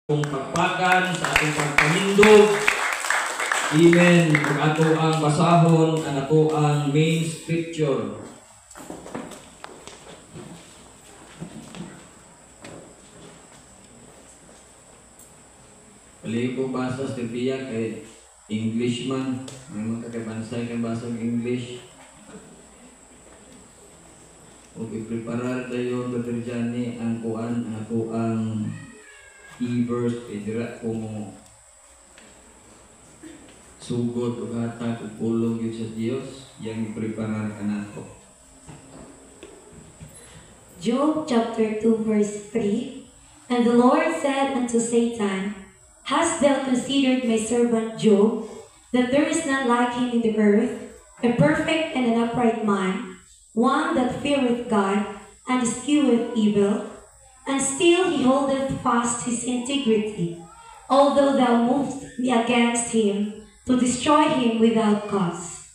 Kung pagpakan sa atong pagpahindog. Amen. Kung ato ang basahon, ang ato ang main scripture. Pali ko basa sa tibiya kay English man. May mga kakabansay kang basa ng English. Huwag i-preparar tayo, Brother Johnny, ang kuan, ang ato ang e-verse, dira ko mo sugod o hatag o pulong yun sa Diyos, yang i-preparar ka na to. Job chapter 2 verse 3. And the Lord said unto Satan, Hast thou considered my servant Job, that there is none like him in the earth, a perfect and an upright man, one that feareth God, and escheweth evil? And still he holdeth fast his integrity, although thou movest me against him, to destroy him without cause.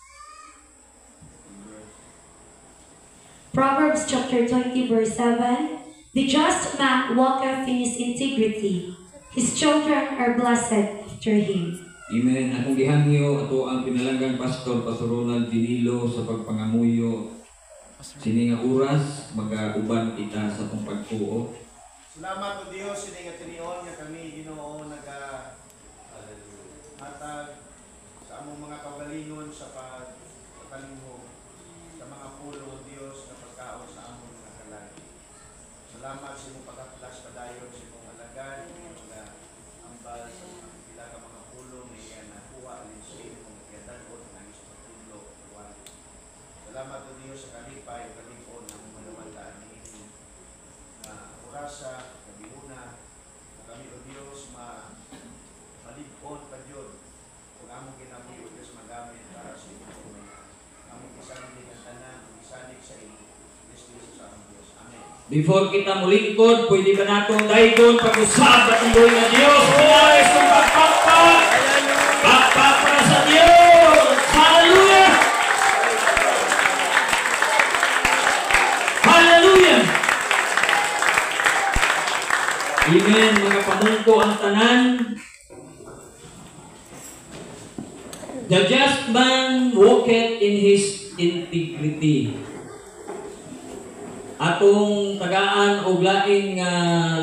Proverbs chapter 20 verse 7. The just man walketh in his integrity, his children are blessed after him. Amen. Akong gihangyo ato ang pinalanggang pastor, Pastor Ronald Dinilo, sa pagpangamuyo sini nga oras mag-uban kita sa atong pagtuo. Salamat po Diyos, sini nga tinion nga kami Ginoo hatag sa among mga kaugalingon sa pagkalingo sa mga pulo Diyos na pagkaon sa among mga kalagi. Salamat sa imong pagkaplas padayon sa imong alagad, mga ambal sa pila ka mga pulo nga nakuha alin sa imong kadagon nga sa pagtulo. Salamat po Diyos sa kalipay o kalipon na mong manawala ni orasa, kabihuna, na kami o Diyos maligpon pa Diyod kung among kinabuhi o Diyos magamit para sa ito among isanig ang tanan, isanig sa iyo Diyos sa among Diyos. Amen. Before kita mulingkod, pwede ba natong daygon pag-usap at ang buhay na Diyos? Pinayos ng pagpakpak! Pakpak para sa Diyos! Hallelujah! Hallelujah! Amen, mga pamungko ang tanan. The just man walketh in his integrity. Atong tagaan og laing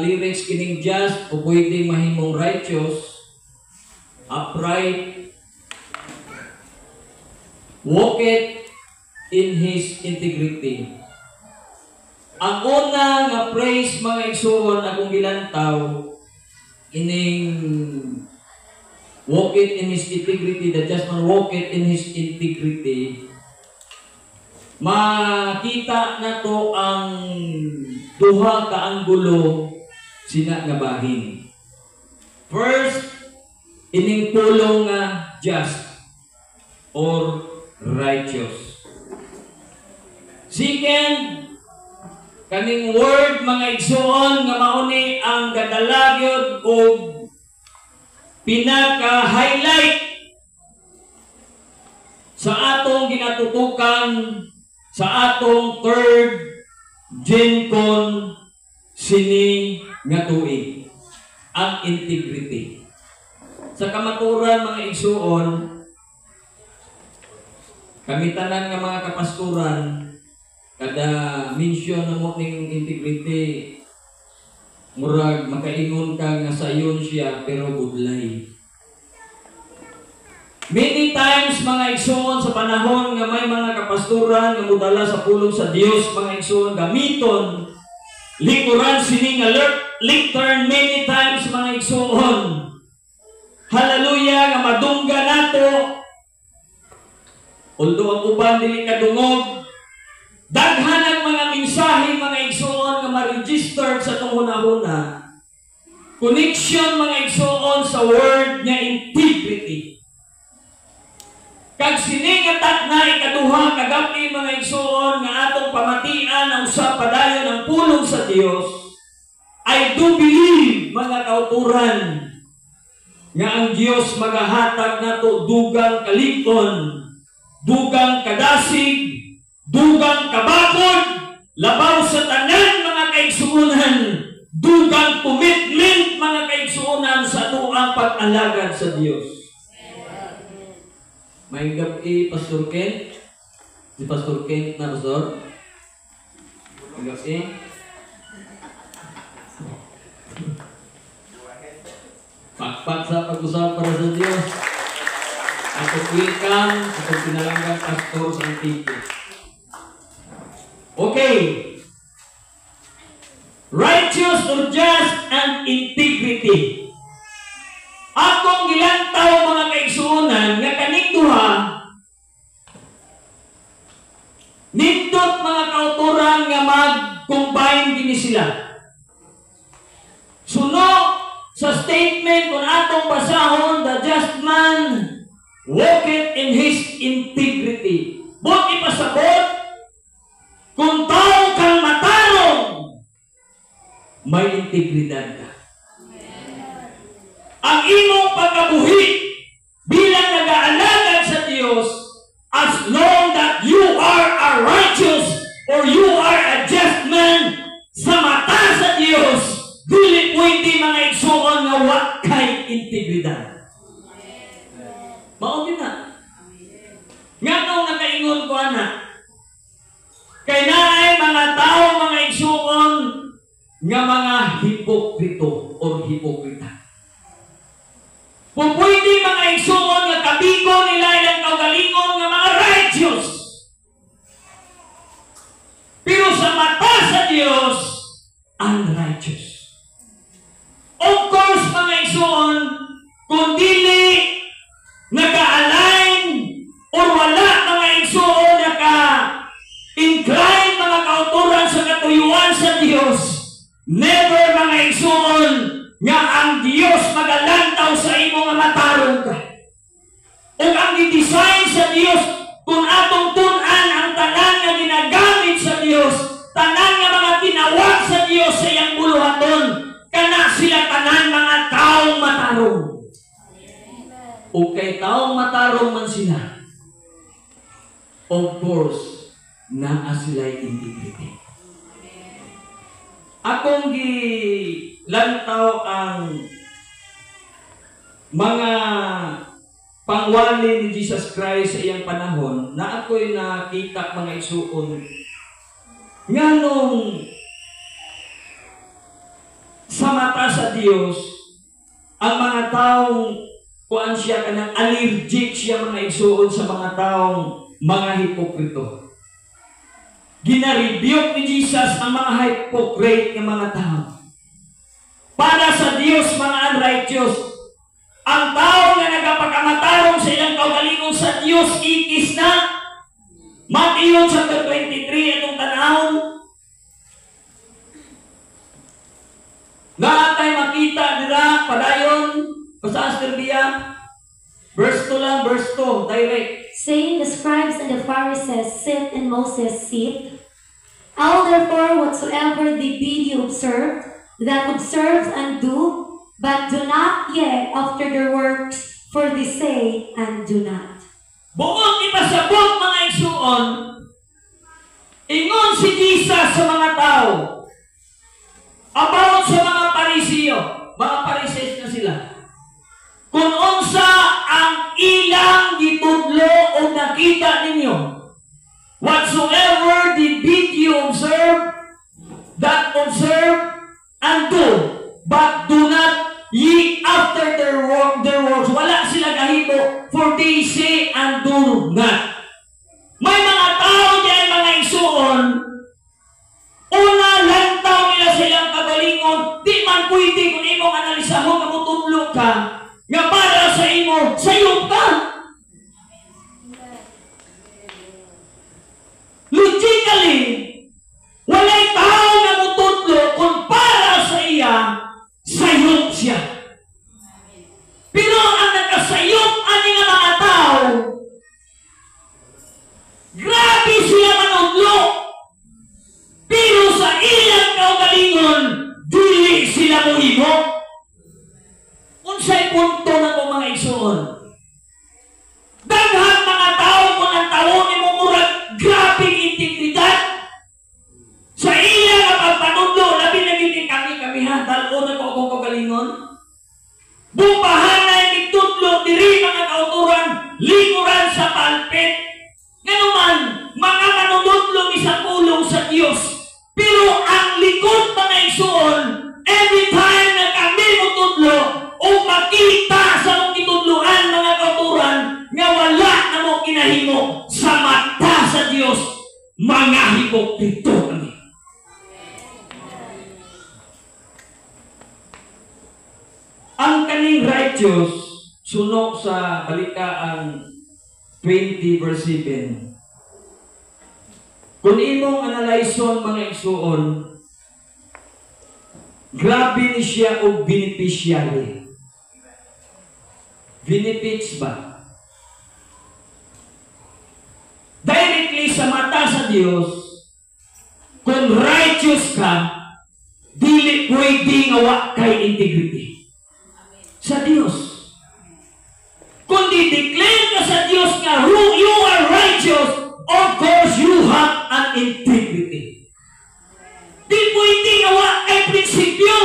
lyrics kining just o pwede mahimong righteous, upright, walketh in his integrity. Ang una nga praise mga igsoon akong gilantaw ining walk it in his integrity, the just man walk it in his integrity. Makita na to ang duha ka anggulo sina nga bahin. First, ining pulong nga just or righteous. Second, kaning word mga igsoon nga mauni ang gadalagyod o pinaka-highlight sa atong ginatutukan sa atong third Gencon sini nga tuig, ang integrity. Sa kamaturan mga igsoon, kami tanan nga mga kapasturan, kada mention na mo ning integrity, murag makaingon ka nga sayon siya pero budlay. Many times mga igsoon sa panahon nga may mga kapasturan nga mudala sa pulong sa Dios, mga igsoon gamiton likuran sini nga lectern many times mga igsoon. Hallelujah nga madungga nato. Although ang uban dili kadungog, daghan ang mga mensahe mga igsoon nga ma-registered sa itong hunahuna. Connection mga igsoon sa word nga integrity. Kag siningatat na ikaduha kagapi mga igsoon nga atong pamatian ang usa padayon ang pulong sa Dios. I do believe mga kauturan nga ang Dios magahatag nato dugang kalikon, dugang kadasig, dugang kabakod, labaw sa tanan mga kaigsuunan dugang commitment mga kaigsuonan sa tuang pag-alagad sa Dios. May gabi, Pastor Ken. Si Pastor Ken na, Pastor. May gabi. Pakpak sa pag-usap para sa Diyos. Ako welcome sa pinalanggang pastor sa Antique. Okay. Righteous or just and integrity. Akong gilantaw mga kaigsuonan nga kaning duha nindot mga kauturan nga mag-combine din sila. Suno sa statement kung atong basahon, the just man walketh in his integrity. But ipasabot, kung tao kang matarong, may integridad ka. Ang imong pagkabuhi bilang nag-aalagad sa Diyos, as long that you are a righteous or you are a just man sa mata sa Diyos, dili pwede mga igsuon nga wa kay integridad. Maugin na. Nga kung nakaingon ko anak, kay naay mga tao mga igsuon nga mga hipokrito o hipokrita. Kung pwede mga igsuon nga kabigo nila ilang kaugalingon nga mga righteous. Pero sa mata sa Diyos, unrighteous. Of course, mga igsuon, kung dili nag-align o wala mga igsuon naka-incline mga kauturan sa katuyuan sa Diyos, never mga igsuon nga ang Diyos magalantaw sa imo nga matarong ka. O ang i-design sa Diyos kung atong tunan ang tanan nga ginagamit sa Diyos, tanan nga mga tinawag sa Diyos sa iyang buluhaton, kana sila tanan mga taong matarong. O kay taong matarong man sila, of course, naa sila'y integrity. Akong gilantaw ang mga pangwali ni Jesus Christ sa iyang panahon na ako'y nakita mga isuon nga nung sa mata sa Diyos ang mga taong kuan siya kanang allergic siya mga isuon sa mga taong mga hipokrito. Gina-rebuke ni Jesus ang mga hypocrite ng mga tao. Para sa Diyos, mga unrighteous, ang tao na nagapagkamatarong sa ilang kaugalingon sa Diyos, ikis na. Matthew chapter 23, itong tanahon. Naatay makita nila, padayon, Pastor Bia, verse 2 lang, verse 2, direct. Saying, the scribes and the Pharisees sit in Moses' seat. All therefore whatsoever they bid you observe, that observe and do, but do not ye after their works, for they say and do not. Buong ipasabot mga igsuon, ingon si Jesus sa mga tao, about sa mga Parisiyo, mga Pharisees na sila. Kung unsa ang ilang gitudlo o nakita ninyo, whatsoever they bid you observe, that observe and do, but do not ye after their works. Wala sila kahito, for they say and do not. May mga tao diyan mga igsuon, una lantaw nila silang kagalingon, di man pwede kung imong analisahon na mutudlo ka, nga para sa imo, sayop ka. Logically, walay tao na mutudlo kung para sa iya, sayop siya. Pero ang nakasayop ani nga mga tao, grabe sila manudlo. Pero sa ilang kaugalingon, dili sila muhimo. Unsay punto na kong mga igsuon? Daghan mga tao kung ang tao ni mo murag grabing integridad sa iya nga pagpanudlo, labi na gini kami Bubahanay ni tudlo diri mga kauturan, likuran sa palpit. Nganuman, mga manunudlo sa pulong sa Dios. Pero ang likod mga igsoon, every time na kami mutudlo o makita sa mong itudloan mga kauturan, nga wala na mo kinahimo sa mata sa Dios, mga hipokrito kami. Ang kaning righteous, sunok sa Balikaang 20 verse 7. Kung imong analyson mga igsoon, grabe ni siya o beneficiary. Benefits ba? Directly sa mata sa Dios, kung righteous ka, dili pwedeng awa kay integrity. Sa Dios. Kung di-declare ka sa Dios nga you are righteous, of course you have an integrity. Di pwedeng awa kay prinsipyo.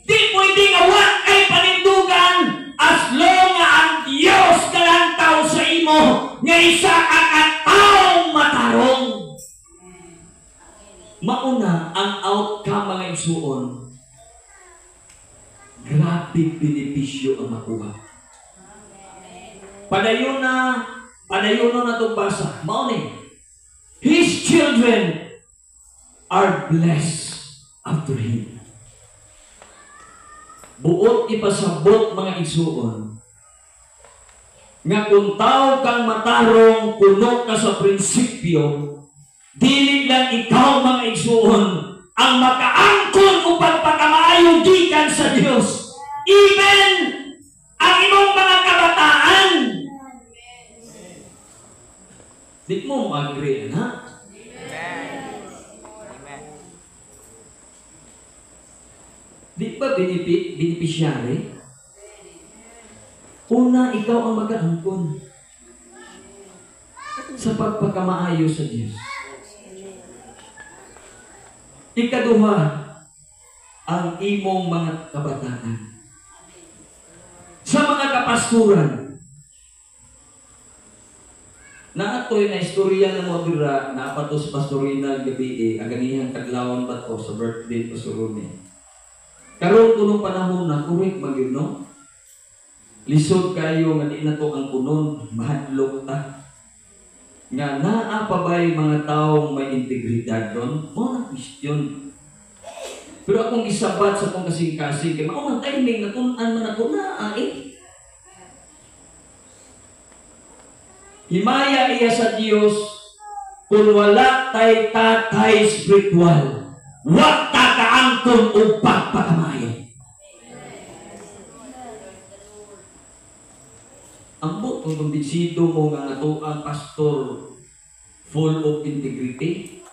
Di pwedeng awa kay panindugan as long nga ang Dios kalantaw sa imo nga isa ka kataong matarong. Mauna ang outcome mga igsuon. Grabe benepisyo ang makuha. Padayon na itong basa. Mauni. His children are blessed after him. Buot ipasabot mga igsuon. Nga kung tao kang matarong, puno ka sa prinsipyo, dili lang ikaw mga igsuon ang makaangkon upang pagkamaayo gikan sa Dios. Even ang imong mga kabataan. Di mo mag-agree, ha? Di ba beneficiary? Una, ikaw ang mag-aangkon sa pagpagkamaayo sa Diyos. Ikaduha, ang imong mga kabataan. Sa mga kapasturan, naatoy na istorya ng mga dira na apatos pastorinal gabi aganihang kadlawon ba to sa birthday ko sa Rune. Karon kunong panahon na correct magyud no? Lisod kayo nga di na to ang punon, mahadlok ta. Nga naa pa ba'y mga taong may integridad doon? Mo na question. Pero akong isabat sa akong kasing-kasing, kaya maunang timing na tunan man ako na Himaya iya sa Dios kung wala tay tatay spiritual, wag takaangkon o pagpakamayo. Ang butong kumbinsido mo nga nato ang pastor full of integrity.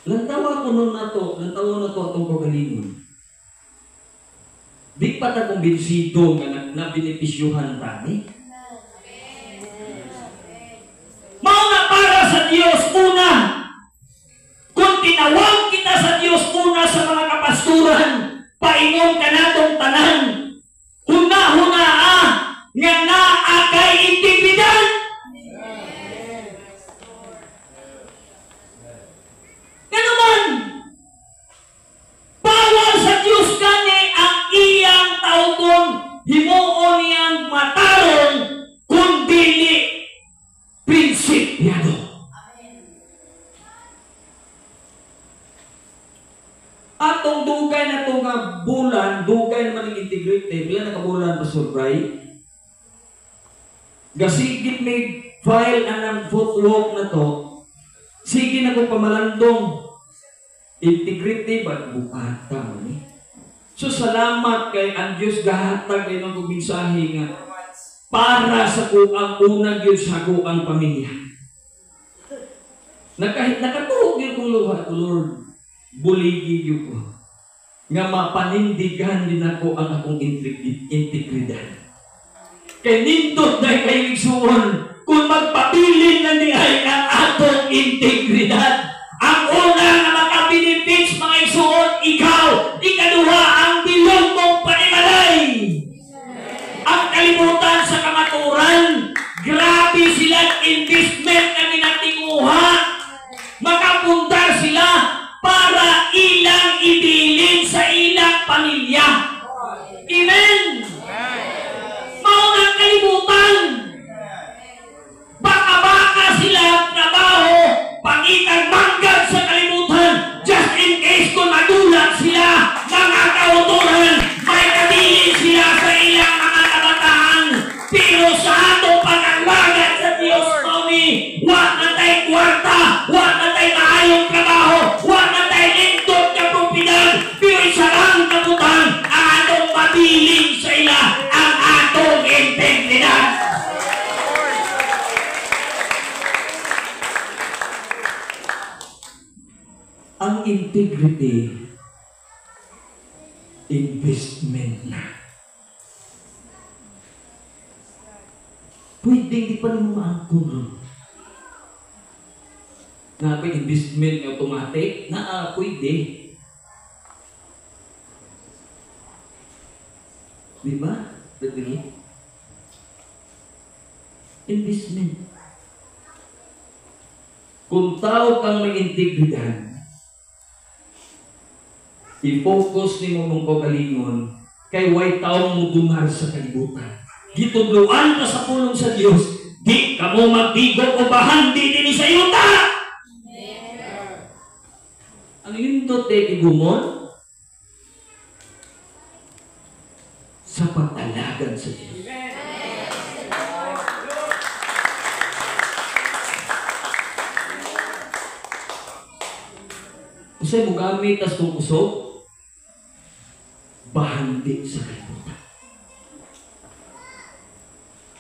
Lantawa ko nun na to atong kagalingon. Di pa ta kumbinsido nga na benepisyuhan tani. Mao na para sa Dios una. Kung tinawag kita sa Dios una sa mga kapasturan, paingon ka natong tanan. Huna-huna nga naa kay integridad. Ano man? Bawal sa Diyos kani ang iyang tawgon, himuon niyang matarong kung dili prinsipyado. Atong dugay na itong bulan, dugay naman yung integrity, bila nakabulan pa surprise. Gasigit may file anang footwork na to, sige na kong pamalandong. Integrity ba? Bukata mo ni. So salamat kay ang Diyos gahatag ay ng kuminsahe nga para sa kuang unang yun sa kuang pamilya. Nakatuhog yun kong Lord. Buligi yun ko. Nga mapanindigan din ako ang akong integridad. Kaya nindot na kayo igsuon kung magpabilin na ni ay ang atong integridad. Ang una na makabinipits mga igsuon, ikaw. Ikaduha ang pamilya. Amen! Maunang kalibutan. Baka-baka sila trabaho, pangitag manggag sa kalibutan, just in case kung madulat sila, mga kauturan, may kabilin sila sa ilang mga kabataan. Pero sa atong pag-angwagan sa Diyos, Tommy, wag na tayo kwarta, wag na tayo maayong trabaho, wag na tayo lindot na propiedad, pero isa lang kabutan, ang atong mabilin sa ila, ang atong integridad. Ang integrity, investment na. Pwede hindi pa rin maangkong. Nga pa investment na automatic? Pwede. Diba? Pwede. Investment. Kung tao kang may integridad, i-focus ni mo mong kagalingon kay way taong mudungar sa kalibutan. Gitudluan ka sa pulong sa Diyos, di ka mo magbigo o bahandi din sa yuta. Ang lindot ay igumon sa pag-alagan sa Diyos. Kasi mo gamit as kung usok, bahandi sa kalibutan.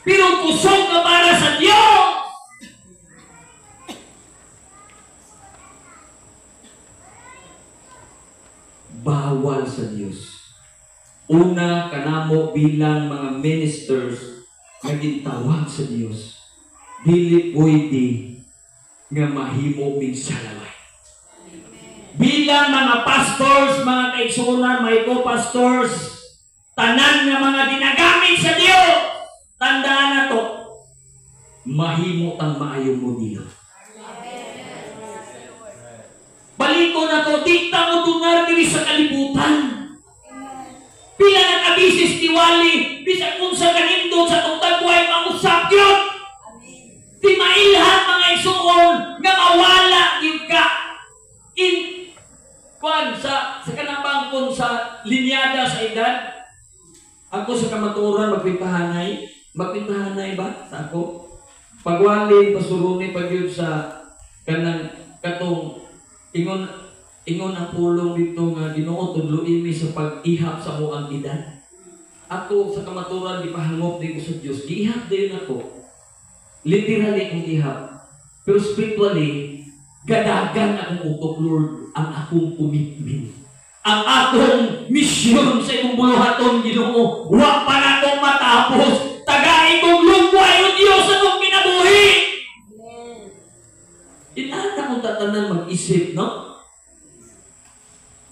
Pero kusog ka para sa Diyos. Bawal sa Diyos. Una, kanamo bilang mga ministers na gintawag sa Diyos. Dili pwede nga mahimo mig salaway. Bilang mga pastors, mga kaigsunan, mga co-pastors, tanan nga mga dinagamit sa Diyos, tandaan na to, mahimo tang maayo mo dito. Baliko na to, dikta mo tungar diri sa kalibutan. Pila nag-abisis tiwali, bisa kung sa ganito sa tugtagway mangusap yun. Di mailhan mga isuon, nga mawala yung ka. Sa kanabangkon sa linyada sa edad, ako sa kamaturan magpintahanay ba sa ako? Pagwalin, pasuruni, pagyud sa kanang katong ingon ang pulong dito nga Ginoo tudlo-imi sa pag-ihap sa mo ang edad. Ako sa kamaturan gipahangop din ko sa Dios, giihap din ako. Literally kong ihap. Pero spiritually, gadagan akong utok, Lord, ang akong commitment. Ang akong misyon sa ikong buluhaton, Ginoo, wa pa na akong matapos. Tagain kong lungway o Diyos akong kinabuhi. Inata kong tatanan mag-isip, no?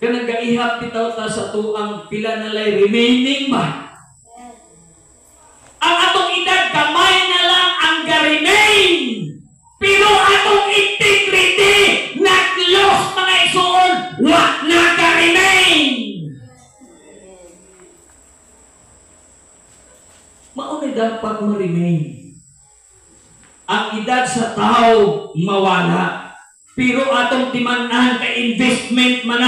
Kaya nag-ihap bitaw ta sa tuang pila nalay remaining ba? Ang atong edad, kamay na lang ang ga-remain. Pero atong integrity, nag-loss mga isuon, wag na ka-remain. Maunay dapat ma-remain. Ang edad sa tao, mawala. Pero atong timanan ka investment man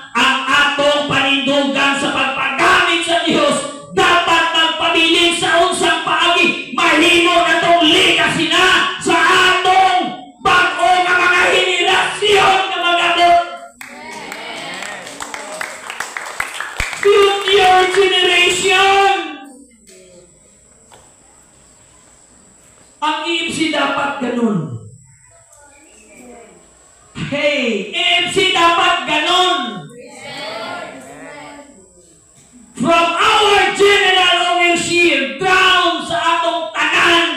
ang atong panindugan sa pagpagamit sa Diyos, dapat magpabiling sa unsang paagi, mahimo na itong legacy na sa atong bago na mga henerasyon na mag-abot. Future generation! Ang EFC dapat ganun. Hey, EFC dapat ganun. From our general overseer down sa atong tanan,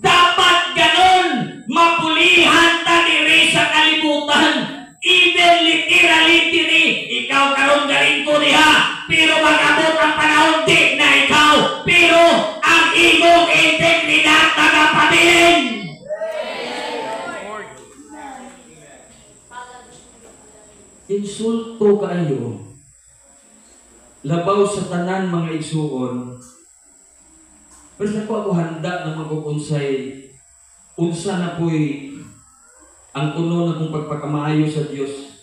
dapat ganun. Mapulihan ta diri sa kalibutan. Even literally diri, ikaw karon galing ko diha, pero mag-abot ang panahon di na ikaw, pero ang imong integridad tagapabilin. Insulto kayo labaw sa tanan mga igsuon, basta ko ako handa na magkukunsay unsa na po'y ang kuno na kong pagpakamaayo sa Diyos.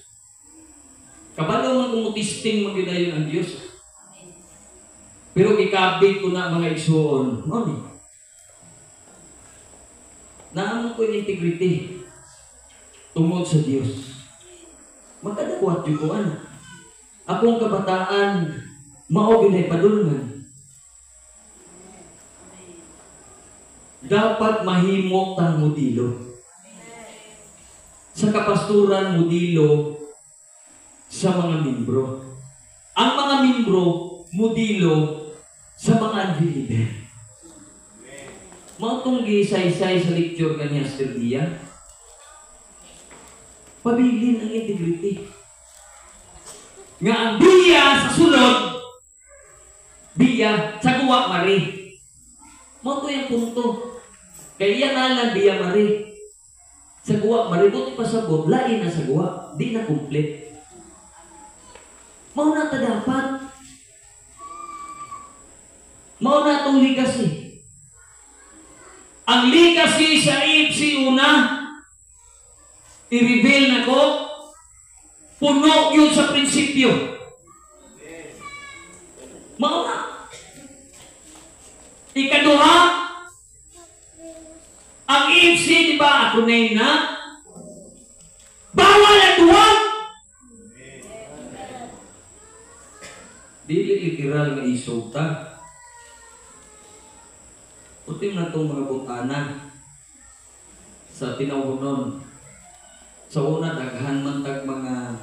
Kabalo nga kung testing magyudayon ang Diyos. Pero ikabig ko na mga igsuon, naamon ko yung integrity tungod sa Diyos. Magkadakwat yung kuwan. Akong kabataan, maogin ay padulungan. Dapat mahimok tang modelo. Sa kapasturan, modelo sa mga membro. Ang mga membro, modelo sa mga unbeliever. Mautong gisay-say sa lecture kanya sa Terdia. Pabilin ang integrity. Nga ang biya sa sulod, biya sa guwa mari. Mauto yung punto. Kaya nga lang biya mari. Sa guwa mari, buti pasabot, lain na sa guwa, di na complete. Mauna ta dapat. Mauna itong legacy. Ang legacy sa IFC una, i-reveal na ko, puno yun sa prinsipyo. Mauna. Ikaduha, ang IFC, di ba, ako na bawal at huwag. Dili literal nga isog ta. Puting na itong mga butana sa tinawunon. Sa una, daghan man tag mga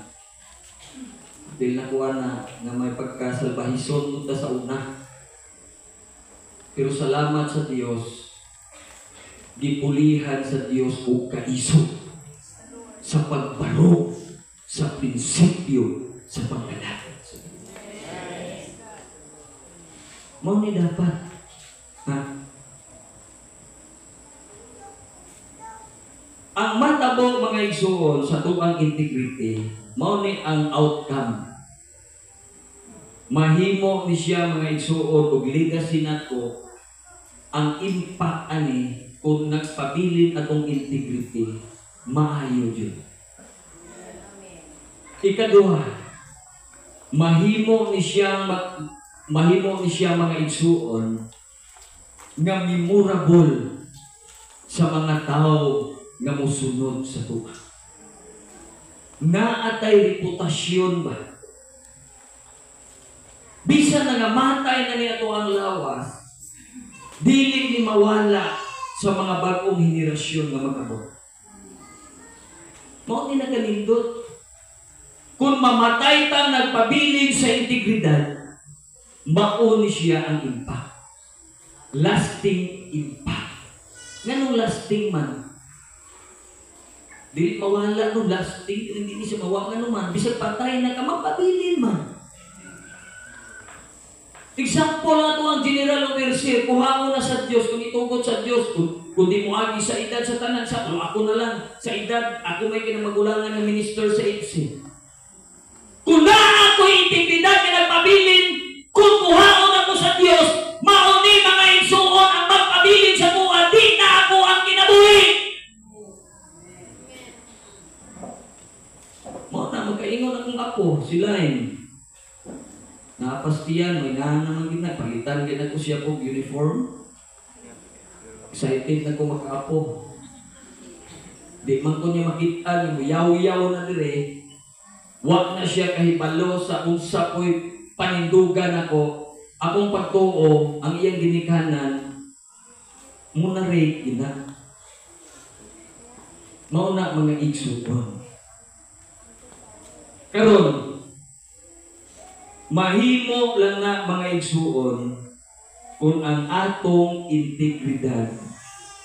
nakuha na may pagkasalbahison punta sa una. Pero salamat sa Diyos, gipulihan sa Diyos o kaisog sa pagbaro, sa prinsipyo, sa pagkalapit. Mau ni dapat. Ang matabo mga igsuon sa tubang integrity, mao ni ang outcome. Mahimo ni siya mga igsuon og legacy nato ang impact ani kung nagpabilin atong integrity, maayo jud. Ikaduha, mahimo ni siya mga igsuon nga memorable sa mga tao nga musunod sa tuwa. Naatay reputasyon ba? Bisan na nga matay na niya ang lawas, dili ni mawala sa mga bagong henerasyon nga mag-abot. Mao ni nagalindot. Kung mamatay tang nagpabilin sa integridad, mauni siya ang impact. Lasting impact. Nganong lasting man? Dili mawala no lasting, hindi siya mawala naman. Bisag patay na ka, magpabilin man. Example na ito ang General Overseer, kuha mo na sa Diyos, kung itugod sa Diyos, kung di mo agi sa edad sa tanan, ako na lang, sa edad, ako may kinamagulangan ng minister sa IFC. Kung na ako integridad na nagpabilin, kung kuha mo na ko sa Diyos, mauni mga igsuon ang magpabilin sa buwan, di na ako ang kinabuhi. Mo na magkaingon akong apo, sila napastiyan, may naman gina, palitan gina ko siya po uniform. Excited na ko magkaapo. Di man ko niya makita, yaw-yaw na dire. Wag na siya kahibalo sa unsa ko'y panindugan ako. Akong pagtuo, ang iyang ginikanan, muna rate gina. Mauna mga igsuon. Karon, mahimo lang na mga igsuon kung ang atong integridad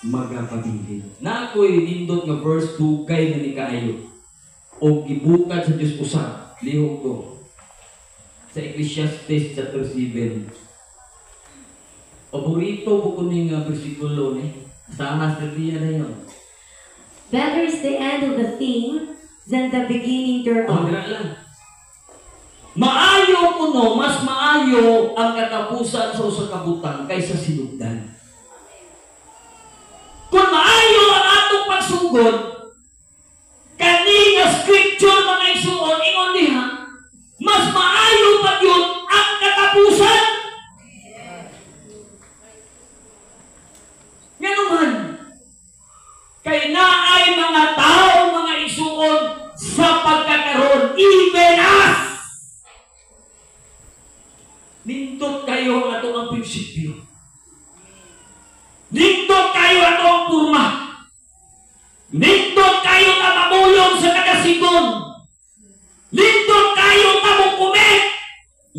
magapabilin. Na ako'y nindot nga verse 2 kay na ni kaayo o gibukad sa Diyos usap, lihok ko sa Ecclesiastes chapter 7. Paborito po ko ning versikulo ni sa Masterdia na yun. Better is the end of a thing than the beginning thereof. Maayo po 3, mas maayo ang katapusan sa usa ka butang kaysa sinugdan. Kung maayo ang atong pagsugod, kani nga scripture mga igsuon, ingon diha, mas maayo pa yun ang katapusan. Nga naman, kay naay mga tao, mga igsuon, sa pagkakaroon, even as nindot kayo ang ato ang prinsipyo. Nindot kayo ato ang purma. Nindot kayo na mamulong sa kadasigon. Nindot kayo na mukumit.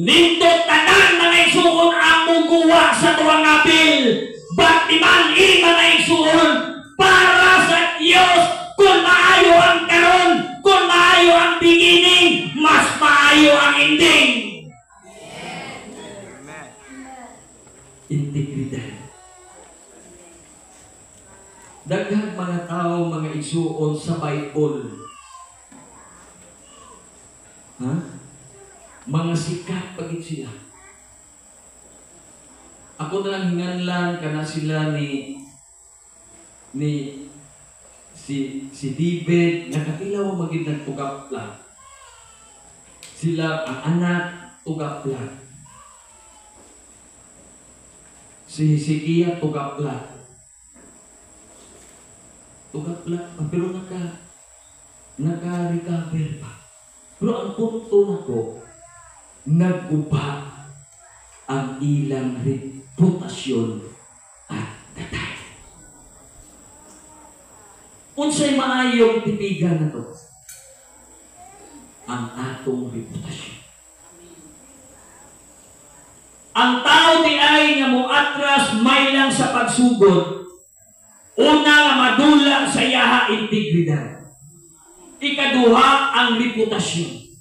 Nindot tanan mga igsuon ang muguwa sa tuwang apil. Batiman mga igsuon para sa Diyos. Kung maayo ang karon, kung maayo ang beginning, mas maayo ang ending. Integridad. Daghang mga tao, mga igsuon sa Bible. Mga sikat pagit sila. Ako na lang hinganlan kana sila si David, nakatilaw maging nagtugapla. Sila ang anak tugapla. Si Hezekiah tugapla. Pero naka-recover pa. Pero ang punto na ko, nag-uba ang ilang reputasyon at datay. Unsay maayong tipigan na to? Ang atong reputasyon. Ang tao di ay nga moatras may lang sa pagsugod. Una nga madula sa yaha integridad. Ikaduha ang reputasyon.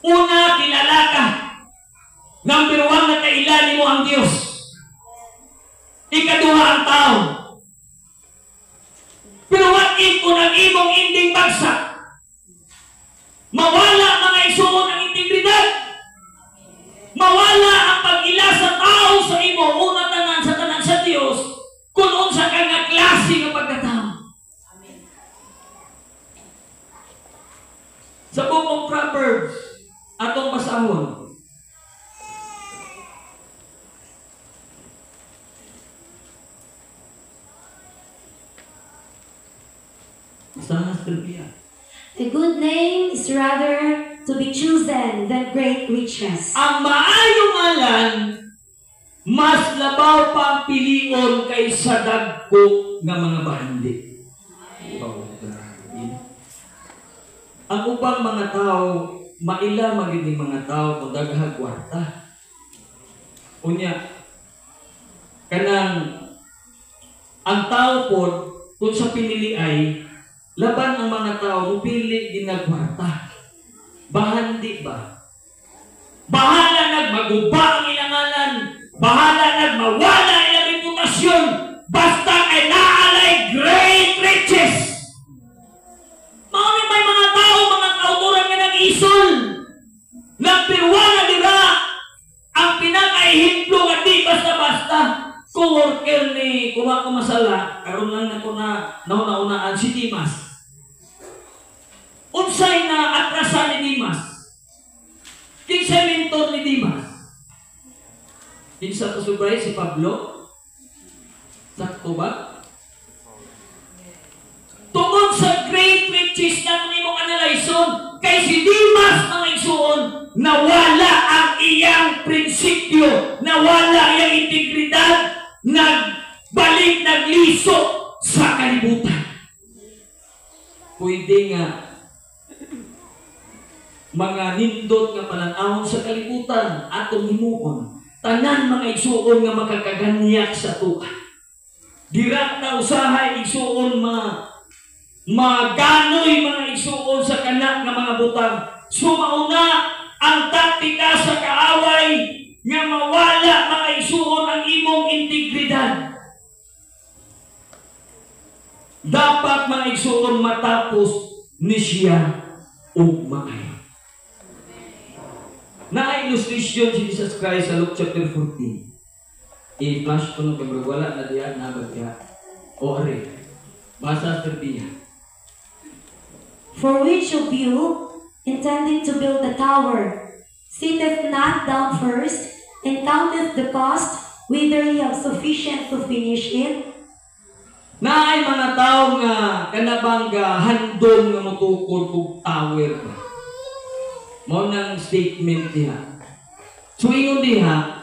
Una, kilala ka. Number 1, na kailali mo ang Diyos. Ikaduha ang tao. Pero what if kung ang imong ending bagsak? Mawala mga igsuon ang integridad. Mawala ang pag-ila sa tao sa imo, una tanan sa Diyos, kung unsa ka nga klase ng pagkatao. Sa Book of Proverbs, atong basahon. A good name is rather to be chosen than great riches. Ang maayong ngalan, mas labaw pa ang pilion kaysa dagko nga mga bahandi. Ang ubang mga tao, maila magiging mga tao kung daghang kwarta. Unya, kanang ang tao po, kung sa pinili ay, laban ang mga tao, mupili din na kwarta. Bahandi ba? Bahala nagmaguba ang ilanganan. Bahala nagmawala ang reputasyon. Basta ay naalay great riches. Mauni may mga tao, mga kauturan nga nag-isol. Nagpirwa na dira ang pinaka-ehemplo nga di basta-basta. Kung worker ni kumakumasala, karoon lang na ko na nauna-unaan si Dimas. Unsay na atrasan ni Dimas? Kinsay mentor ni Dimas? Kinsa kasubay si Pablo? Sakto ba? Tungod sa great riches na kung imong analyson, kay si Dimas mga igsuon, nawala ang iyang prinsipyo, nawala ang iyang integridad, nagliso sa kalibutan. Pwede nga mga nindot nga palanahon sa kalibutan atong himuon, tanan mga igsuon nga makakaganyak sa tuwa. Dira na usahay igsuon maganoy mga igsuon sa kanak nga mga butang. Sumauna ang taktika sa kaaway nga mawala mga igsuon ang imong integridad. Dapat mga igsuon matapos ni siya ug maayo. illustration si Jesus Christ sa Luke chapter 14. I-flash ko nung wala na diyan na bagya. O are, basa sa terbiya. For which of you, intending to build a tower, sitteth not down first, and counteth the cost, whether he have sufficient to finish it? Na ay mga tao nga kanabang handom nga matukod og tower. Mao nang statement diha. So ingon diha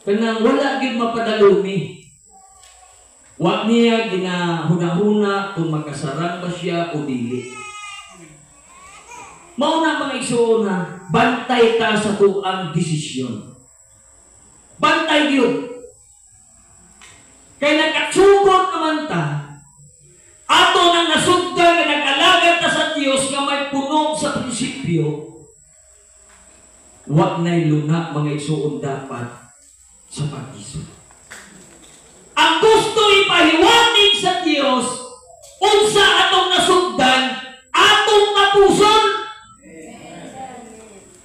kanang wala gyud mapadalumi. Wa niya ginahuna-huna kung makasarang ba siya o dili. Mao na mga igsoon na bantay ta sa tuang desisyon. Bantay gyud. Kaya nagkatsugod naman ta, ato nang nasugdan na nag-alagad ta sa Diyos nga may punog sa prinsipyo, wag na'y luna mga igsoon dapat sa pag-isod. Ang gusto ipahiwatig sa Diyos, unsa atong nasugdan, atong tapuson.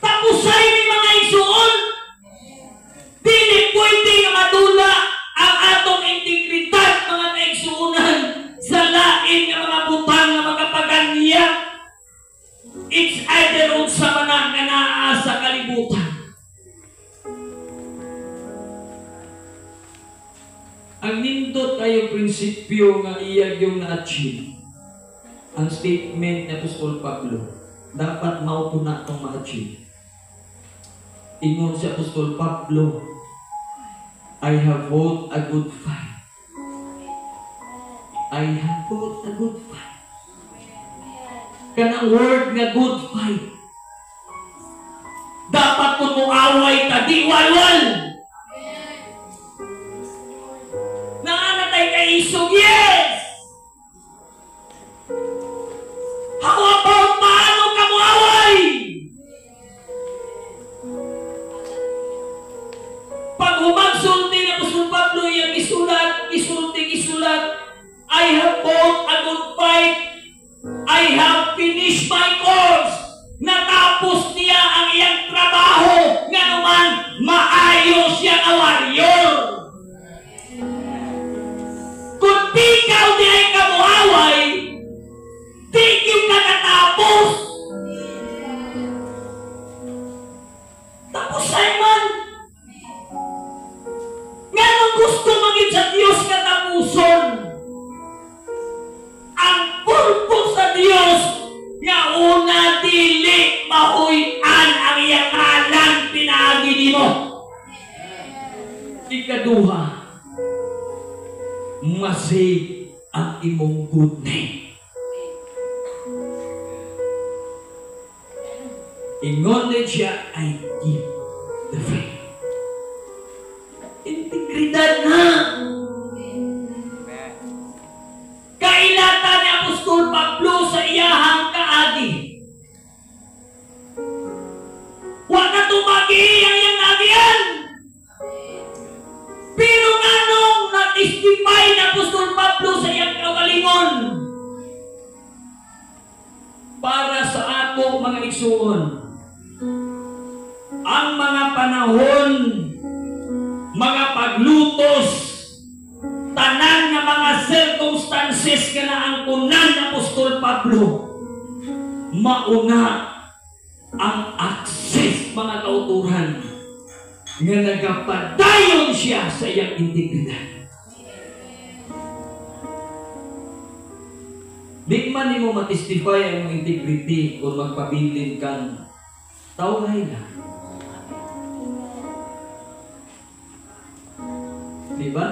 Tapusay ni mga igsoon, dili pwede nga madula ang atong integridad, mga kaigsuunan, sa lain nga mga butang nga magapaganya. It's either unsa man ang kanaa sa kalibutan. Ang nindot tayo prinsipyo nga iya yung na-achieve. Ang statement ni Apostol Pablo, dapat maupo na itong ma-achieve. Ingon si Apostol Pablo, I have fought a good fight. I have fought a good fight. Kanang word nga good fight. Dapat kung muaway ta, di walwal. Nanganatay ka isog, yes! How about paano ka muaway? Pag humagsulti na Apostol Pablo yung isulat, I have fought a good fight. I have finished my course. Natapos niya ang iyang trabaho. Nga naman, maayos siya ang warrior. Kung di ikaw di ay kamuaway, di yung nakatapos. Tapos ay man. Nga nung gusto maging sa Diyos katapuson. Ang purpose sa Diyos nga una dili mahuyan ang iyang halang pinaagi mo. Ikaduha, masave ang imong good name. Ingon din siya, I give the faith. Integridad na. Kailatan ni Apostol Pablo sa iyahang kaagi. Wa na tumagi ang iyang nagian. Pero nga nung na-testify ni Apostol Pablo sa iyang kaugalingon, para sa ako mga igsuon, ang mga panahon, mga paglutos, tanan nga mga circumstances ka na ang kunan ng Apostol Pablo, mauna ang access mga kauturan nga nagapadayon siya sa iyang integridad. Di man mo matestify ang integrity kung magpabilin kang tawagay na. Diba?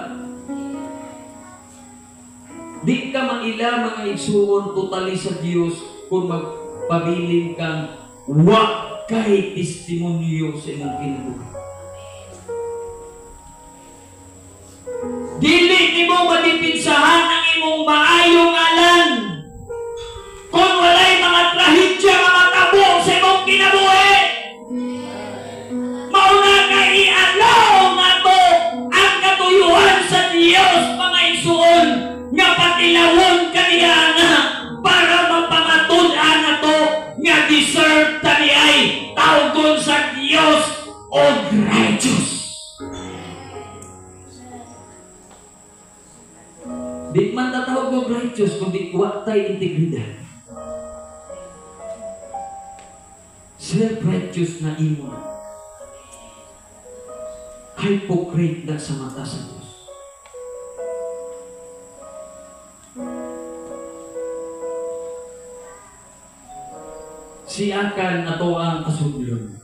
Di ka maila mga igsuon totally sa Diyos kung magpabilin kang wa kay testimonyo sa imong kinabuhi. Dili ni mo madipinsahan ang imong maayong alan kung walay mga trahedya mga tabo sa imong kinabuhi. Mauna kay i-allow nato ang katuyuhan sa Diyos mga igsuon nga patilawon kaniya na para mapangatun-an nato nga deserve tani ay tawgon sa Diyos Dios og righteous. Di man tatawag og righteous kundi wa tay integridad. Self-righteous na imo. Hypocrite na sa mata sa Diyos. Siakan ato ang kasudlon.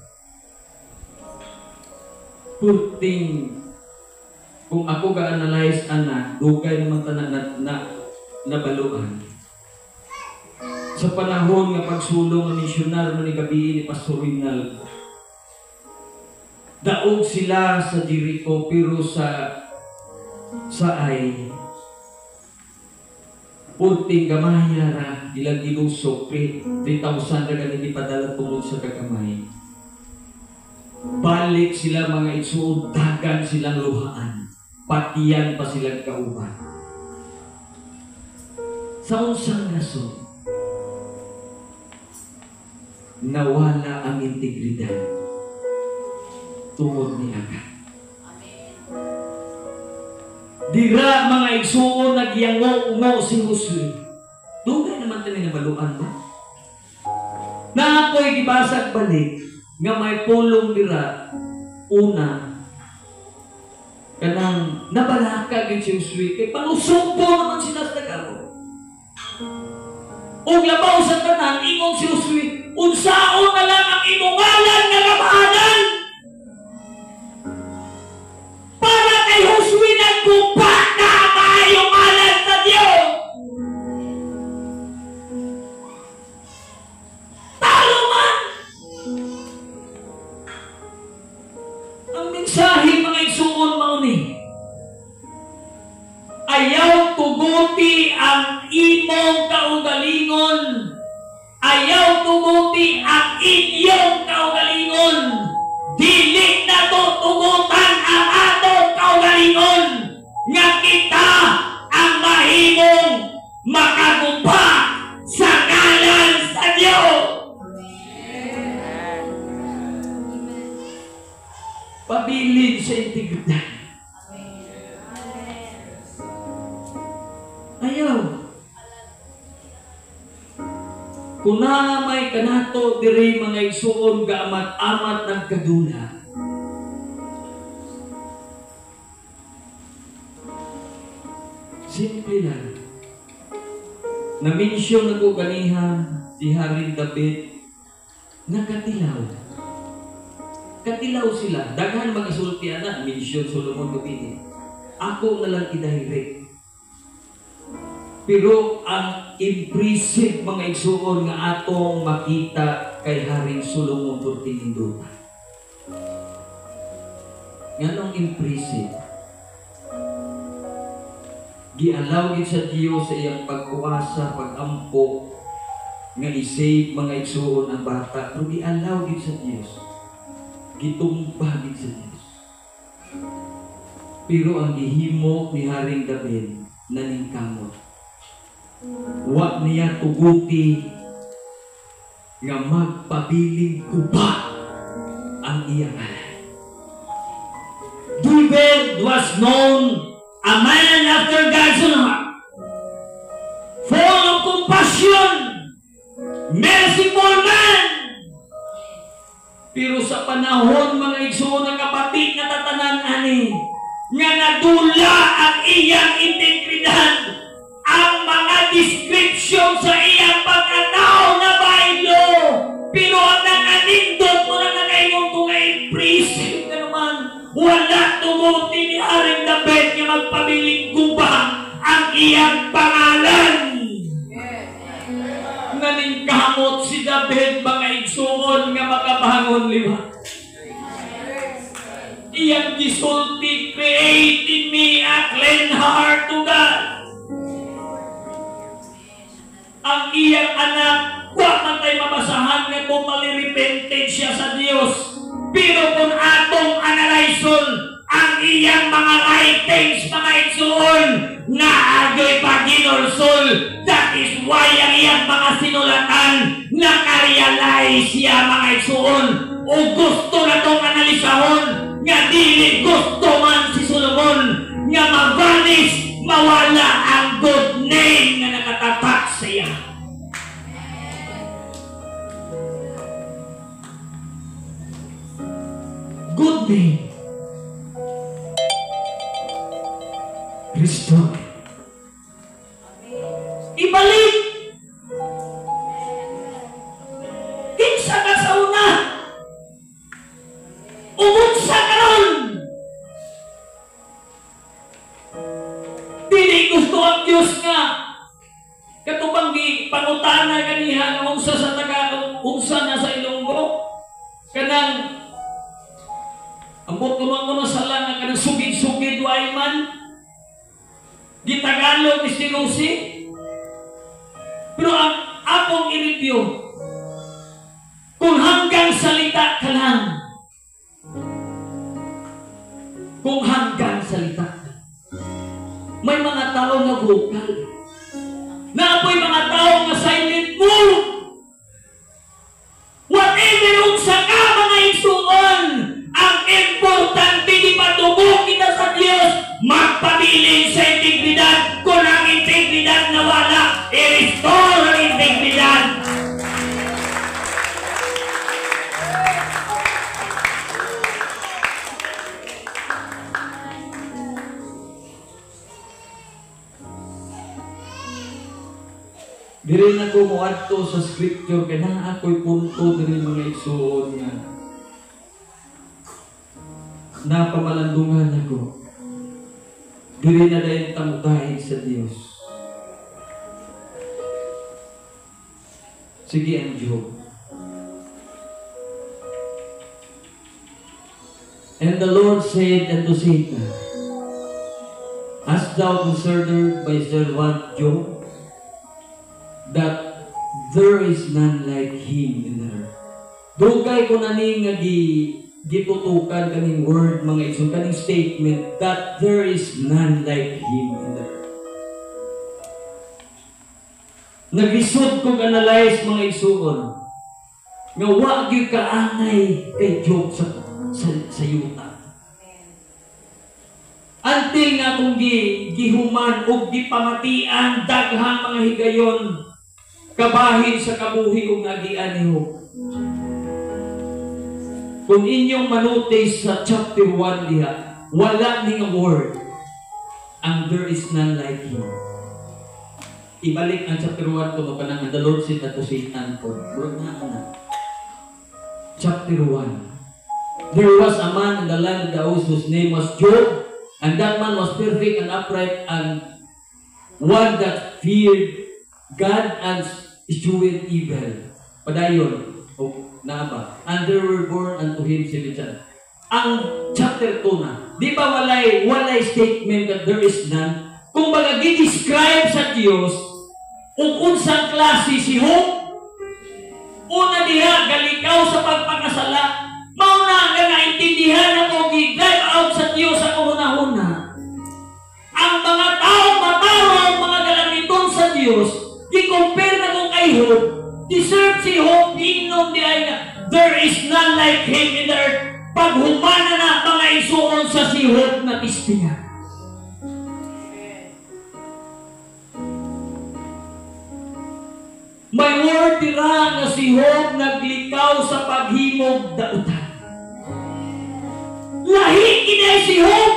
Purting kung ako ga-analyze anak, dugay naman tanan na nabaluan. Sa panahon nga pagsulong ng misyonar man ni gabi ni Pastor Rinaldo, daog sila sa Jericho pero sa ay purting gamaya ra ilang gilusok 3,000 na ganiti padala tungod sa kagamay. Balik sila mga igsuon, dagan silang luhaan. Patiyan pa silang kauban. Sa unsang rason, nawala ang integridad tungod ni Agan. Dira mga igsuon nagyango-ungo si Josue. Dugay naman tayo nabaluan ba? Na ako'y gibasag balik nga may pulong dira una kanang nabalaka gid si Josue kay panusumpo naman sila sa Tagaro. Ug labaw sa tanan ingon si Josue, unsaon na lang ang imong ngalan nga labanan? Para kay Josue nagkupa na maayong ngalan sa Dios. Talo man! Ang mensahe mga igsuon mao ni, ayaw tuguti ang imong kaugalingon. Ayaw tuguti ang inyong kaugalingon. Dili na to tugutan ang atong kaugalingon. Nga kita ang mahimong makagupa sa ngalan sa Dios. Pabilin sa integridad. Ayaw. Kung na may kanato diri mga igsuon gaamat-amat ng kadula. Simple lang. Na-mention na ko ganihan si Haring David nakatilaw. Katilaw sila. Daghan mag-isulti na mention Solomon Gabini. Ako na lang idirect. Pero ang impressive mga igsuon nga atong makita kay Haring Solomon Turtinindota. Nganong impressive? Gialaw gid sa Dios sa iyang pagkuasa, pagampo nga i-save mga igsuon ang bata, pero gialaw gid sa Dios. Gitumba gid sa Dios. Pero ang gihimo ni Haring David naningkamot. Wa niya tuguti nga magpabiling kuba ang iyang ngalan. David was known a man after God's own heart, full of compassion, merciful man. Pero sa panahon mga igsuon ng kapatid na tatanan ani nga nadula ang iyang integridad, ang mga description sa iyang pagkatao na baylo, pero ang nanganindot mo na nakaingon ko nga impressive na naman, wala tumuti ni Haring David nga magpabiling guba ang iyang pangalan. Naningkamot si David mga igsuon nga makabangon liwat. Iyang gisulti, create in me a clean heart to God. Ang iyang anak, wa man tayo mabasahan nga bumali-repented siya sa Dios. Pero kung atong analyzon, ang iyang iyang mga writings, mga igsoon, na agoy pa ginulsol. That is why ang iyang mga sinulatan nakarealize siya, mga igsoon. O gusto na itong analisahon nga dili gusto man si Solomon nga mavanis, mawala ang good name nga nakatatak sa iya. Good name. Restore. Ibalik. Kinsa ka sa una. Umunsa ka ron. Dili gusto ang Diyos nga katubang pangutana kaniha nga unsa sa unsa na sa Ilonggo kanang ambot kumang sa lang nga kanang sugid-sugid way man di Tagalog ni Sinusi. Pero ang akong i-review kung hanggang salita ka lang, kung hanggang salita ka, may mga tao na vocal, na apoy mga tao na silent move. Whatever unsa ka, mga igsuon, ang importante di patubok kita sa Diyos, magpabilin sa integridad. Kung ang integridad na wala, i-restore ang integridad. Diri na ko muadto sa scripture kaya na ako'y punto diri mga igsuon nga napamalandungan ako. Diri na dahil tamutahin sa Diyos. Sige ang Job. And the Lord said unto Satan, Hast thou considered my servant Job, that there is none like him in the earth? Dugay ko na ni nga gitutukan kaning word, mga igsoon, kaning statement, that there is none like him in the earth. Naglisod kong analyze, mga igsoon, nga wa gyud kaangay kay Job sa yuta. Until nga kung gihuman o gipamatian daghang mga higayon kabahin sa kabuhi o nagian ni Job. Kung inyong manotice sa chapter 1 diha, wala ning word ang there is none like him. Ibalik ang chapter 1 ko kanang the Lord said unto Satan ko. Chapter 1. There was a man in the land of the Uz whose name was Job, and that man was perfect and upright and one that feared God and eschewed evil. Padayon, naaba. And there were born unto him 7 sons. Ang chapter 2 na, di ba walay statement that there is none? Kung baga gi-describe sa Diyos, kung unsang klase si Job, una diha, galikaw sa pagpakasala, mauna nga naintindihan ako, gi-drive out sa Diyos ako una-una. Ang mga tao matarong, mga galamiton sa Diyos, gi-compare na kong kay Job, deserve si Job, inom di ay na, there is none like him in the earth. Paghumana na mga isuon sa si Job na tistingan. May word tira nga si Job naglikaw sa paghimog dautan. Lahi kinay si Job.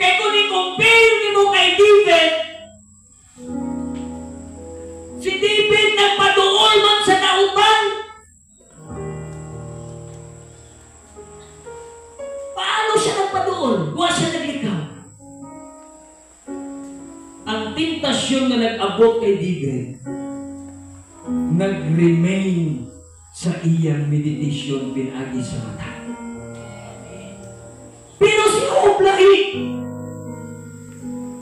Kaya kung i-compare ni mo kay David, si David nagpaduol man sa dautan. Paano siya nagpaduol? Huwag siya naglikaw. Ang tentasyon na nag-abot kay David, nag-remain sa iyang meditation pinagi sa mata. Pero si Job lahi,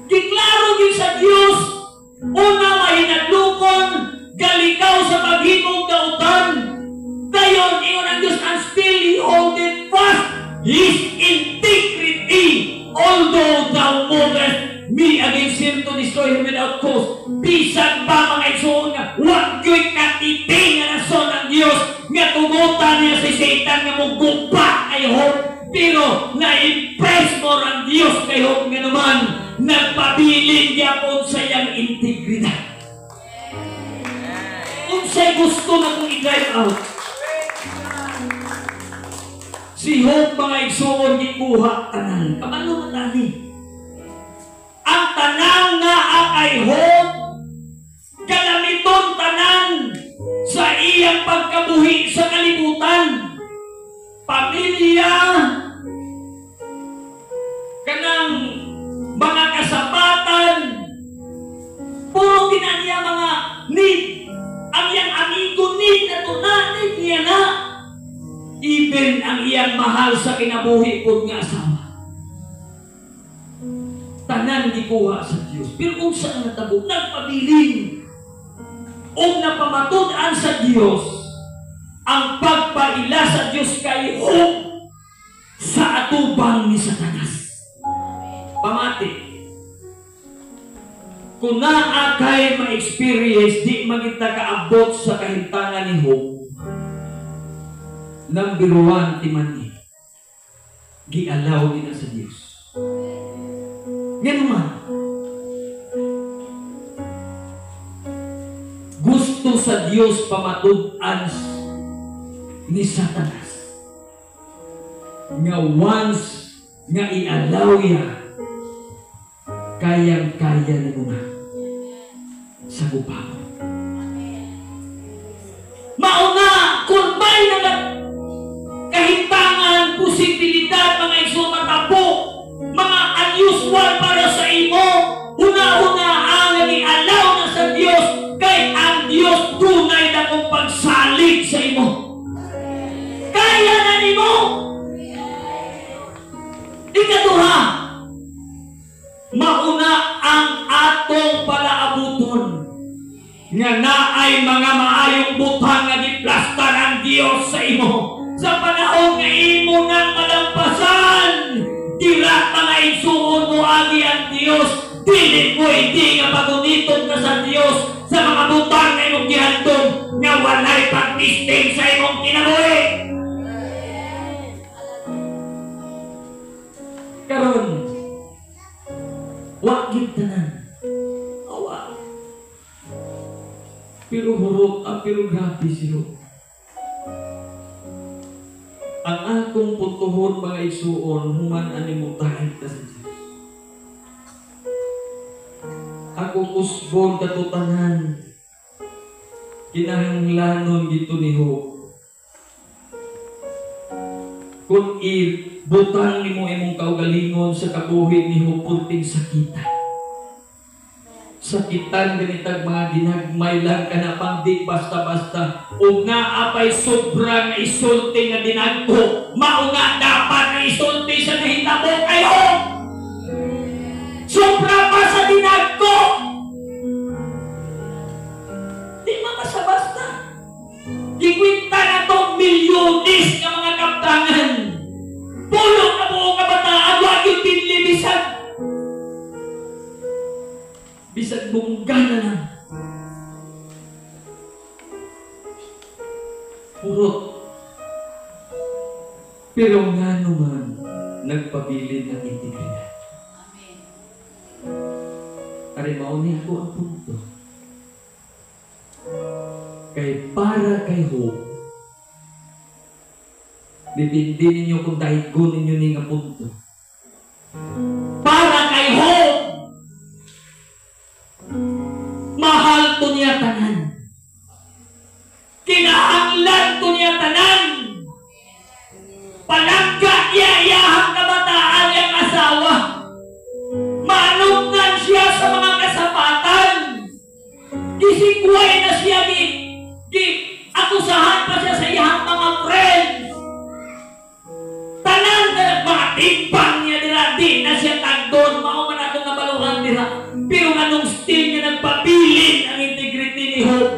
giklaro din sa Diyos, una mahinaglukon, galikaw sa paghimog dautan, dayon ingon ang Diyos, and still he holdeth fast his seem to destroy him without cause. Bisan ba mga igsoon nga, wag yo'y katiping nga rason ng Diyos nga tumutan niya si Satan nga mugumpa kay Job. Pero na-impress mo ang Diyos kay Job nga naman nagpabilin niya po sa iyang integridad. Kung sa'y gusto na kong i-drive out, si Job mga igsoon gikuha tanan. Kamalo na tani. Ang tanan nga kay Job, kalamiton tanan sa iyang pagkabuhi sa kalibutan. Pamilya, kanang mga kasabatan, puro ginaniya mga need. Ang iyang amigo need na tunanin niya na. Even ang iyang mahal sa kinabuhi po nga asawa. Tanan gikuha sa Diyos. Pero kung saan natabo, nagpabiling o napamatudan sa Diyos ang pagpaila sa Diyos kay Job sa atubang ni Satanas. Pamati. Kung naakay ma-experience, di magita kaabot sa kahintangan ni Job, number 1, timani, gialaw nila sa Diyos. Yan naman. Gusto sa Diyos pamatudan ni Satanas. Nga once nga ialaw ya, kayang-kaya na muna sa gupaw. Mauna, kung may kahintangan, posibilidad, mga isumatabo, mga unusual para sa imo, una-una ang ialaw na sa Diyos, kay ang Diyos tunay na kong pagsalig sa imo. Kaya na nimo. Ikaduha, mauna ang atong palaabuton nga naay mga maayong butang nga giplastar ang Diyos sa imo. Sa panahon nga imo nang malampasan, tira mga igsuon mo agi ang Diyos, dili mo hindi nga paguniton ka sa Diyos sa mga butang na imong gihandom nga walay pagtisting sa imong kinabuhi. Karon, wag tanan. Awa. Pero hurot ang pero grabe siyo. Ang akong putuhon mga isuon, human animong tahit na sa Diyos. Akong usbon katutanan, kinahanglanon dito ni Job. Kung butang ni mo imong kaugalingon sa kabuhi ni Job, punting sakita. Sakitan ganitag mga ginagmay lang ka na pang di basta-basta. O nga apay sobra nga isulti nga dinagko, mauna dapat na isulti sa nahitabo kayo. Sobra pa sa dinagko. Di makasabasta. Gikwinta na itong milyones ng mga kaptangan. Pulong na buong kabataan, wag yung pinlibisan. Bisag bungga na lang. Purot. Pero nga naman, nagpabilin ng integridad. Arimaw niya ako ang punto. Kay para kay Job, bibindi ninyo kung dahigon ninyo ni nga punto. Para kay Job, mahal to niya tanan. Kinahanglan to niya tanan. Palangga iyahang kabataan niyang asawa. Manungan siya sa mga kasapatan. Gisikway na siya akusahan pa siya sa iyahang mga friends. Tanan na mga timbang niya nila, di na siya tagdon. Mauman atong nabaluhan nila. Pero anong still niya nagpabilin ang integrity ni Job.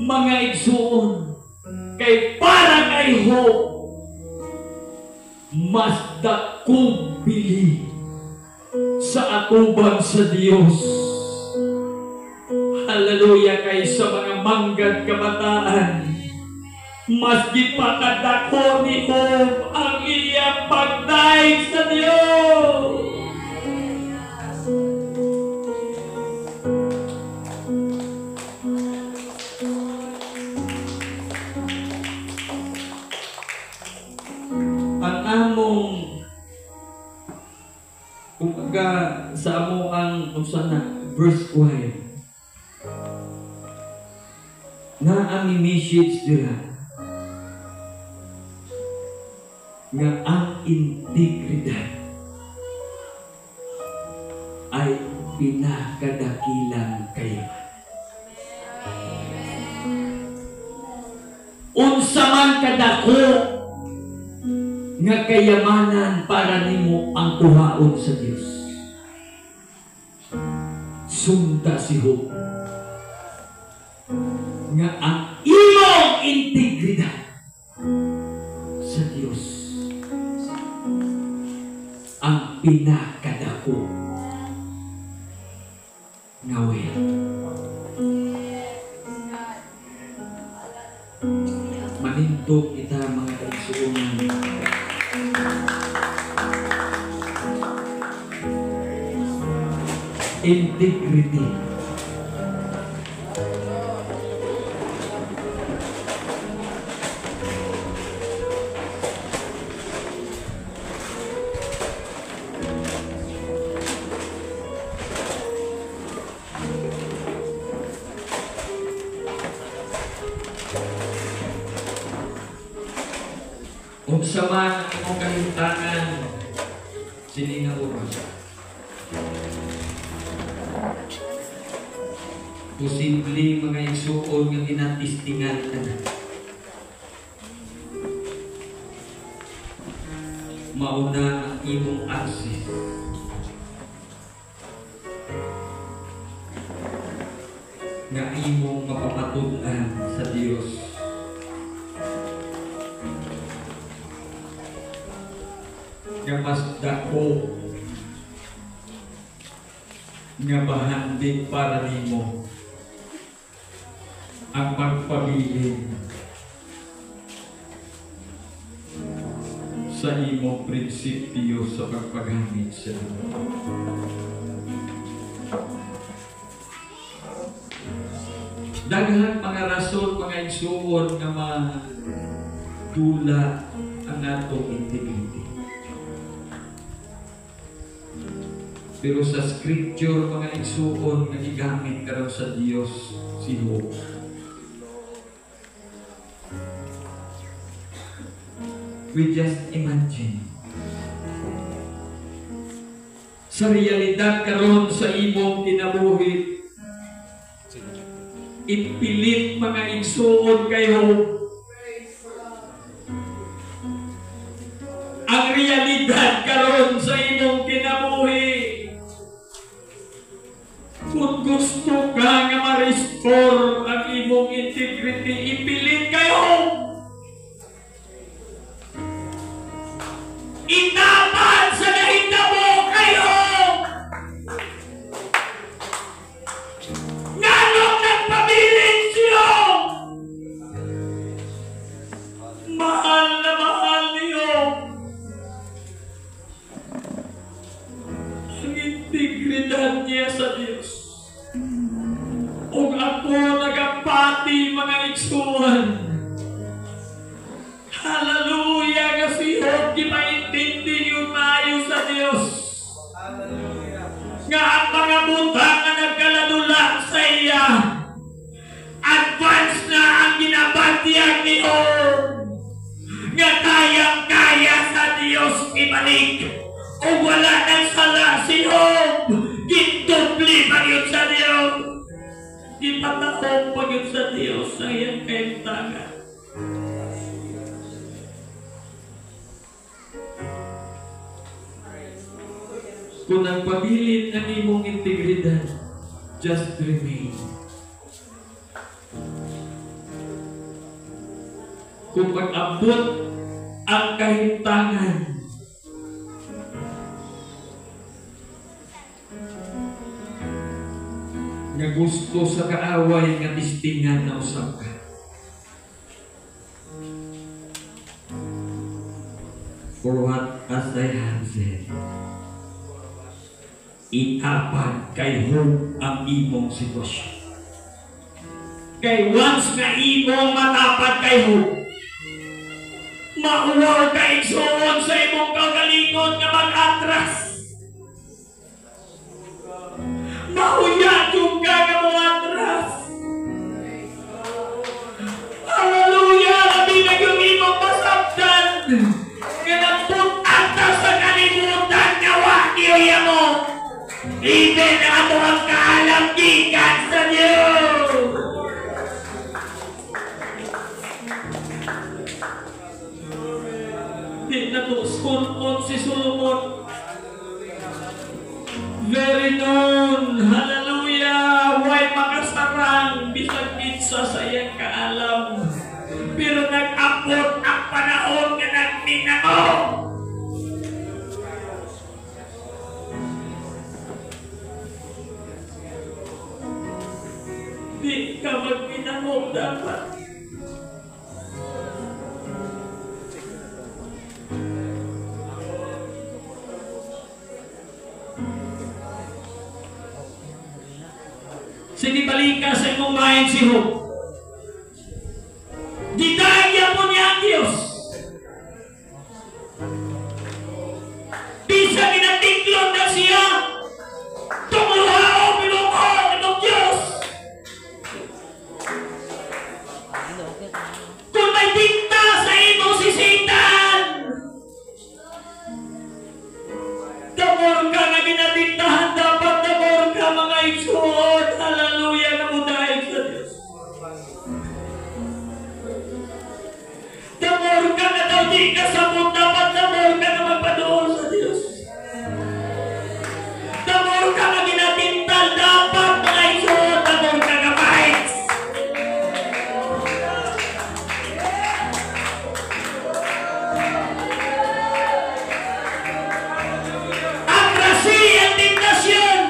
Mga igsuon, kay para kay Job, mas dakong bili sa atubang sa Dios. Hallelujah, kay sa mga manggad kabataan, masgi pa kadako ni Job ang iyang pagdaig sa Dios. Ang among kumbaga sa amo ang usana verse 5 na ang message dira nga ang integridad ay pinakadakilang kayaman. Unsa man kadako nga kayamanan para nimo ang kuhaon sa Dios. Sunda si Job nga ang imong integridad sa Dios ang pinakadako nga well. Manintok kita mga kaigsuonan. Integrity. Kung sama ang imong kahintangan, sini nga oras. Posible mga igsuon nga ginatistingan ka na. Mauna ang imong access. Nga imong mapapatulan sa Dios. Nga mas dako nga bahandig para nimo ang pagpabilin sa imong prinsipyo sa pagpagamit sa Dios. Daghan mga rason, mga igsuon nga madula ang atong integrity. Pero sa scripture, mga igsuon nga gigamit karon sa Dios si Job. We just imagine. Sa realidad karon sa imong kinabuhi, ipilit mga igsuon kay Job. Ang realidad karon sa imong kinabuhi, kung gusto ka nga ma-restore ang imong integrity, ipilit kayo. Inaman sa nahitabo kayo. Nganong nagpabilin siyo. Mahal na mahal niyo. Ang integridad niya sa Diyos. Ug ako nagapati mga igsuon. Hallelujah! Kasi Job di maintindi yung tayo sa Diyos. Hallelujah! Nga ang mga butang na nagkaladula sa iya, advance na ang ginabatihan ni Job. Nga kayang-kaya sa Diyos ibalik. O wala nang sala si Job. Gintubli pa yun sa Diyos. Ipatahong pa yun sa Diyos sa iyang kaintangan. Kung nagpabilin ang imong integridad, just remain. Kung mag-abot ang kahintangan, nga gusto sa kaaway nga tistingan na usap ka. For what as I have said, itapad kay Job ang imong sitwasyon. Kay once nga imong matapad kay Job, mauwaw ka igsoon sa imong kaugalingon nga mag-atras. Mahuyat yung ka nga mag-atras. Hallelujah! Labinag yung imong pasabdan nga nagpunta sa kalimutan nga wakiya mo. Even ang ato ang kaalamgikan sa Diyos. Di na to sunkon si Solomon. Very known. Hallelujah. Why makasarang bisag kitsa sa iyang kaalam. Pero nag-abot ang panahon nga nagminamo. Di ka magminamo dapat. Sige, balik ka sa imong mind si Job. Gidaya po niya ang Diyos. Bisa ginatiklon na siya. Tumuha o pinukon itong Diyos. Kung may dikta sa imo si Satan, damor ka na ginadiktahan, dapat damor ka mga igsoon. Hallelujah, na mudahig sa Diyos. Damor ka na daw di kasabot, dapat damor ka na magpadoon sa Diyos. Damor ka na ginatintal, dapat mga igsoon, damor ka na fights. Ang rasi ang tentasyon.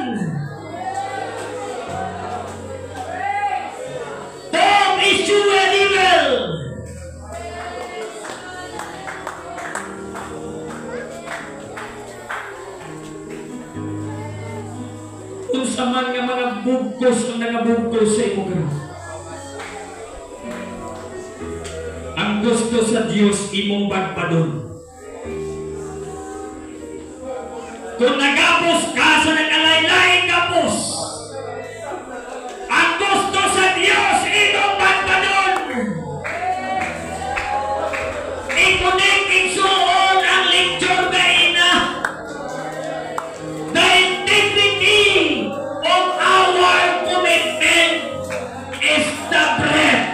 Don't issue an evil. Unsa man nga mga bugkos ang nangabugkos sa imo karon. Ang gusto sa Dios imong pagpadon. Kung nagapos ka sa nagalaylay kapos, ang gusto sa Dios imong pagpadon. Ikunik igsuon ang lecture na ina. The integrity of our commitment is the breath.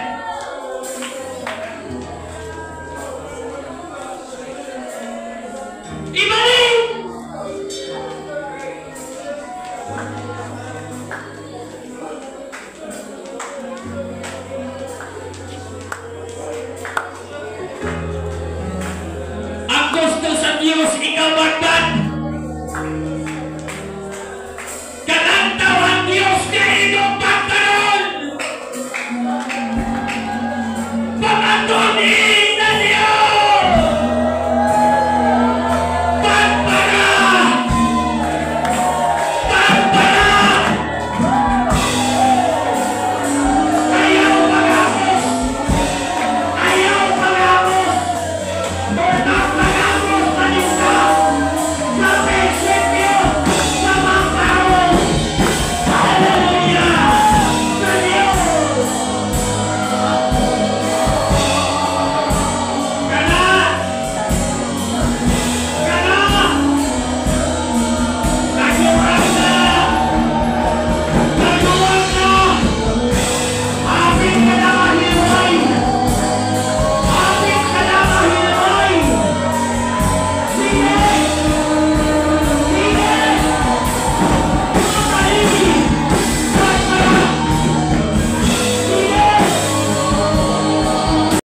Ibalik! Ang gusto sa Diyos, ikaw magbat.